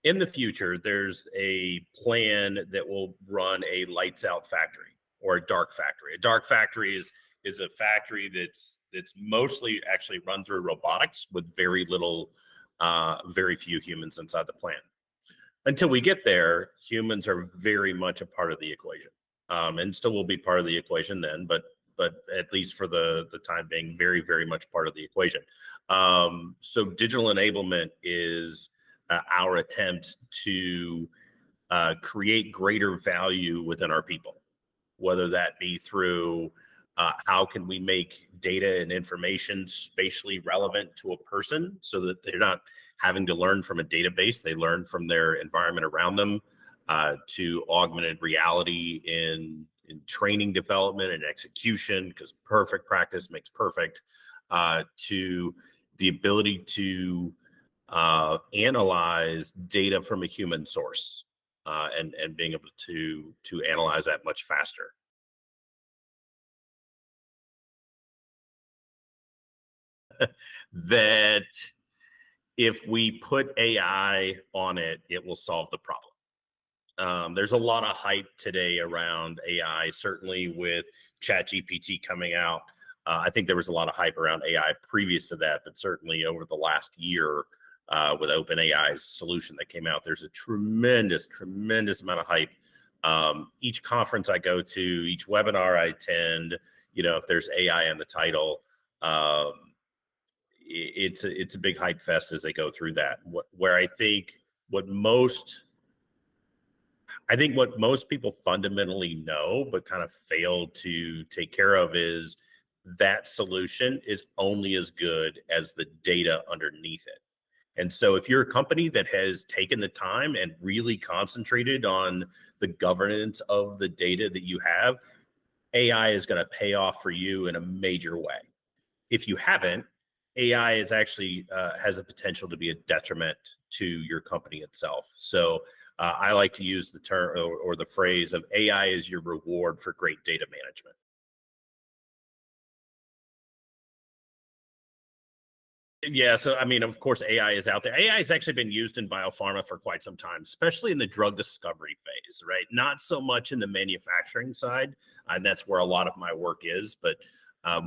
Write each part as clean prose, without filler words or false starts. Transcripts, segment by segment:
In the future, there's a plan that will run a lights out factory or a dark factory. A dark factory is a factory that's mostly actually run through robotics with very few humans inside the plant. Until we get there, humans are very much a part of the equation, and still will be part of the equation then, but at least for the time being, very, very much part of the equation. So digital enablement is our attempt to create greater value within our people, whether that be through how can we make data and information spatially relevant to a person so that they're not having to learn from a database, they learn from their environment around them, to augmented reality in training development and execution, because perfect practice makes perfect, to the ability to analyze data from a human source, and being able to analyze that much faster. That if we put AI on it, it will solve the problem. There's a lot of hype today around AI, certainly with ChatGPT coming out. I think there was a lot of hype around AI previous to that, but certainly over the last year, with OpenAI's solution that came out, there's a tremendous, tremendous amount of hype. Each conference I go to, each webinar I attend, if there's AI in the title, it's a big hype fest as they go through that. Where I think what most people fundamentally know but kind of fail to take care of is that solution is only as good as the data underneath it. And so if you're a company that has taken the time and really concentrated on the governance of the data that you have, AI is going to pay off for you in a major way. If you haven't, AI is actually has a potential to be a detriment to your company itself. So I like to use the term or the phrase of AI is your reward for great data management. Yeah, so I mean, of course, AI is out there. AI has actually been used in biopharma for quite some time, especially in the drug discovery phase, right? Not so much in the manufacturing side, and that's where a lot of my work is. But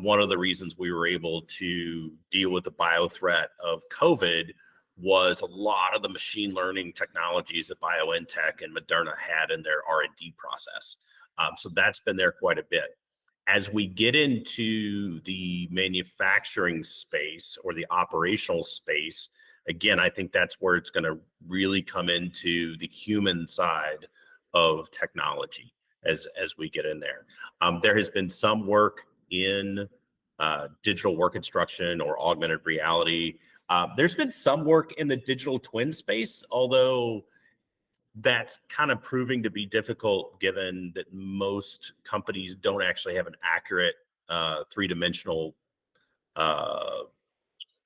one of the reasons we were able to deal with the bio threat of COVID was a lot of the machine learning technologies that BioNTech and Moderna had in their R&D process. So that's been there quite a bit. As we get into the manufacturing space or the operational space, again, I think that's where it's going to really come into the human side of technology as we get in there. There has been some work in digital work instruction or augmented reality. There's been some work in the digital twin space, although that's kind of proving to be difficult given that most companies don't actually have an accurate three-dimensional uh,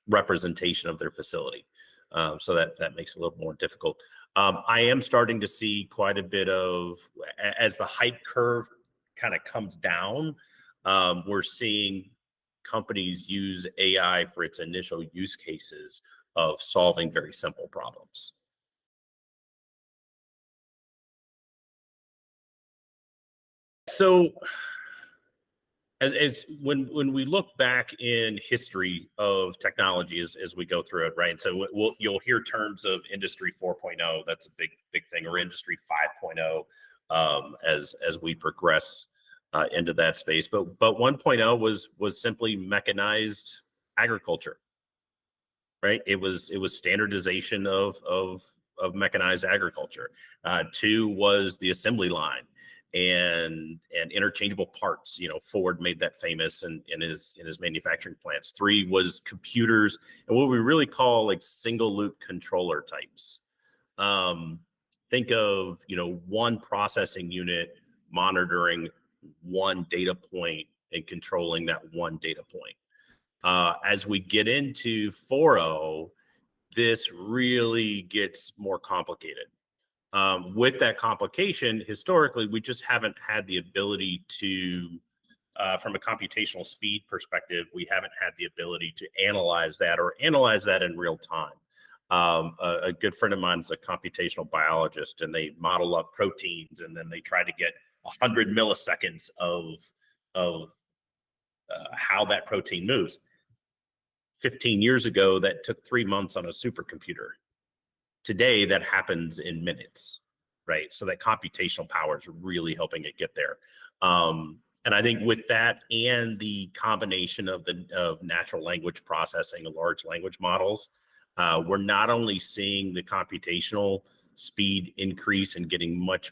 representation of their facility. So that makes it a little more difficult. I am starting to see quite a bit of, as the hype curve kind of comes down, we're seeing companies use AI for its initial use cases of solving very simple problems. So as when we look back in history of technology as we go through it, right? So you'll hear terms of industry 4.0, that's a big thing, or industry 5.0, as we progress into that space. But 1.0 was simply mechanized agriculture, right? It was standardization of mechanized agriculture. 2 was the assembly line and interchangeable parts. Ford made that famous in his manufacturing plants. 3 was computers and what we really call like single loop controller types. Think of one processing unit monitoring one data point and controlling that one data point. As we get into 4.0, this really gets more complicated. With that complication, historically, we just haven't had the ability to, from a computational speed perspective, we haven't had the ability to analyze that in real time. A good friend of mine is a computational biologist, and they model up proteins, and then they try to get 100 milliseconds of how that protein moves. 15 years ago, that took 3 months on a supercomputer. Today, that happens in minutes, right? So that computational power is really helping it get there. And I think with that and the combination of natural language processing and large language models, we're not only seeing the computational speed increase and getting much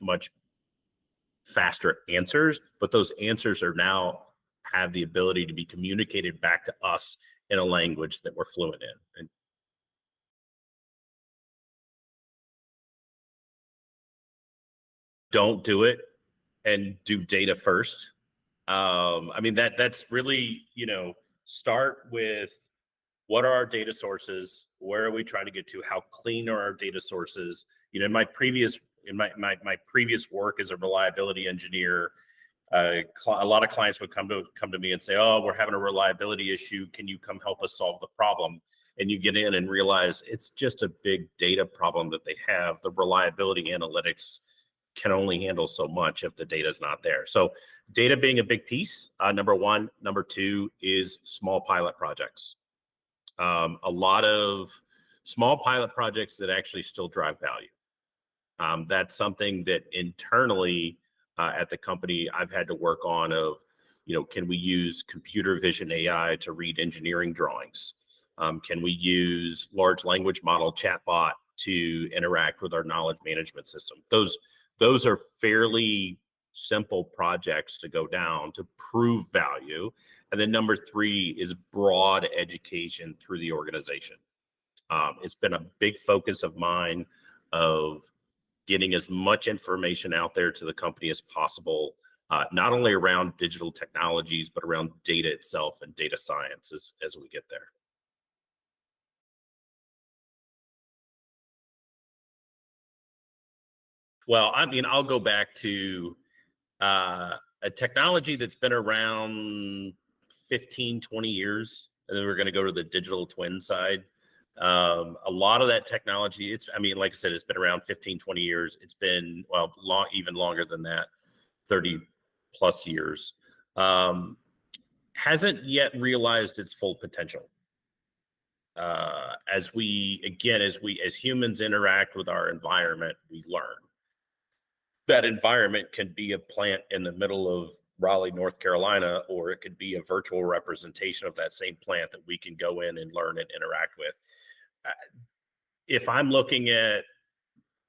faster answers, but those answers are now have the ability to be communicated back to us in a language that we're fluent in. And don't do it and do data first. I mean, that's really, start with what are our data sources? Where are we trying to get to? How clean are our data sources? In my previous work as a reliability engineer, a lot of clients would come to me and say, "Oh, we're having a reliability issue. Can you come help us solve the problem?" And you get in and realize it's just a big data problem that they have. The reliability analytics can only handle so much if the data is not there. So data being a big piece, number one. Number two is small pilot projects. A lot of small pilot projects that actually still drive value. That's something that internally at the company I've had to work on of, can we use computer vision AI to read engineering drawings? Can we use large language model chatbot to interact with our knowledge management system? Those are fairly simple projects to go down to prove value. And then number three is broad education through the organization. It's been a big focus of mine of getting as much information out there to the company as possible, not only around digital technologies, but around data itself and data science as we get there. Well, I mean, I'll go back to a technology that's been around 15, 20 years. And then we're going to go to the digital twin side. A lot of that technology, like I said, it's been around 15, 20 years. It's been, well, even longer than that, 30 plus years. Hasn't yet realized its full potential. As humans interact with our environment, we learn. That environment can be a plant in the middle of Raleigh, North Carolina, or it could be a virtual representation of that same plant that we can go in and learn and interact with. If I'm looking at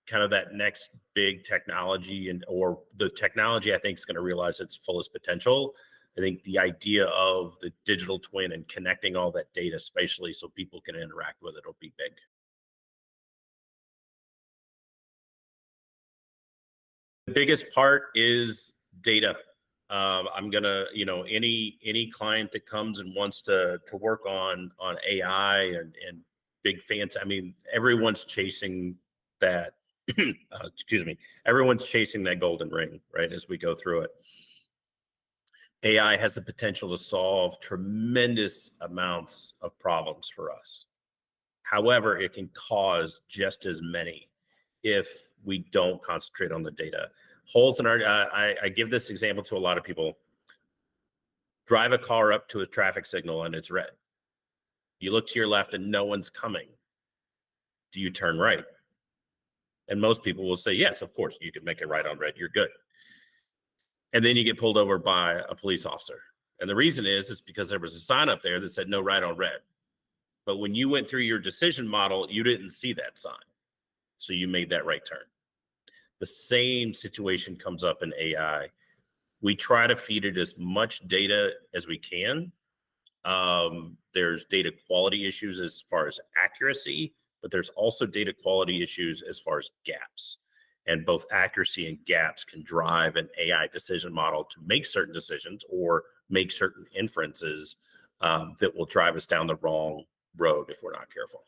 kind of that next big technology or the technology I think is going to realize its fullest potential, I think the idea of the digital twin and connecting all that data spatially so people can interact with it will be big. The biggest part is data. I'm gonna, any client that comes and wants to work on AI and big fancy. I mean, everyone's chasing that. Excuse me. Everyone's chasing that golden ring, right? As we go through it, AI has the potential to solve tremendous amounts of problems for us. However, it can cause just as many if we don't concentrate on the data. Holes in our, I give this example to a lot of people. Drive a car up to a traffic signal and it's red. You look to your left and no one's coming. Do you turn right? And most people will say, yes, of course, you can make it right on red. You're good. And then you get pulled over by a police officer. And the reason is because there was a sign up there that said no right on red. But when you went through your decision model, you didn't see that sign. So you made that right turn. The same situation comes up in AI. We try to feed it as much data as we can. There's data quality issues as far as accuracy, but there's also data quality issues as far as gaps. And both accuracy and gaps can drive an AI decision model to make certain decisions or make certain inferences that will drive us down the wrong road if we're not careful.